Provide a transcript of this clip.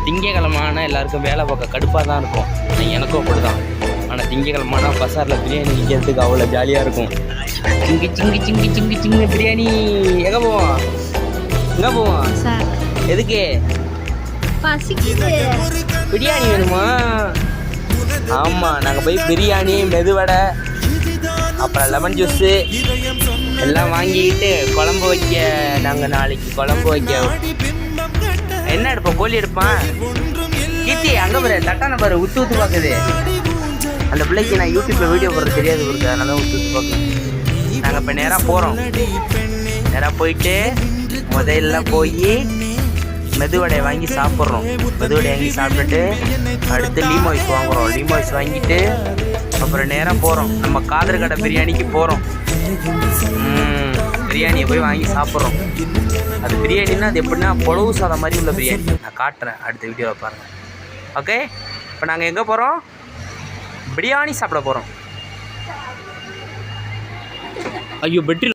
திங்கக்கிழமான எல்லாருக்கும் வேலை பார்க்க கடுப்பாக தான் இருக்கும். எனக்கும் அப்படி தான். ஆனால் திங்கக்கிழமான பசாரில் பிரியாணி விற்கிறதுக்கு அவ்வளோ ஜாலியாக இருக்கும். சிங்கி சிங்கி சிங்கி சிங்கி சிங்கி பிரியாணி. எங்கே போவோம்? எங்கே போவோம்? எதுக்கு? பிரியாணி வேணுமா? ஆமாம், நாங்கள் போய் பிரியாணி, மெதுவடை, அப்புறம் லெமன் ஜூஸு எல்லாம் வாங்கிக்கிட்டு குழம்பு வைக்க. நாங்கள் நாளைக்கு குழம்பு வைக்க என்ன எடுப்போம்? கோழி எடுப்பான். கீர்த்தி அங்கே பாரு, தட்டான பாரு, உத்து ஊத்து பார்க்குது. அந்த பிள்ளைக்கு நான் யூடியூப்பில் வீடியோ போடுறது தெரியாது இருக்கு, அதனால தான் உத்து ஊத்து பார்க்குறேன். நாங்கள் இப்போ நேராக போகிறோம். நேராக போயிட்டு முதல்ல போய் மெதுவடையை வாங்கி சாப்பிட்றோம். மெதுவடை வாங்கி சாப்பிட்டுட்டு அடுத்து லீமாய்ஸ் வாங்குகிறோம். லீமாய்ஸ் வாங்கிட்டு அப்புறம் நேராக போகிறோம். நம்ம காதர் கடை பிரியாணிக்கு போகிறோம். பிரியாணியை போய் வாங்கி சாப்பிட்றோம். அது பிரியாணின்னா அது எப்படின்னா புலவு சாதம் மாதிரி உள்ள பிரியாணி. நான் காட்டுறேன் அடுத்த வீடியோவில் பாருங்கள். ஓகே, இப்போ நாங்கள் எங்கே போகிறோம்? பிரியாணி சாப்பிட போகிறோம். ஐயோ, பெட்ரி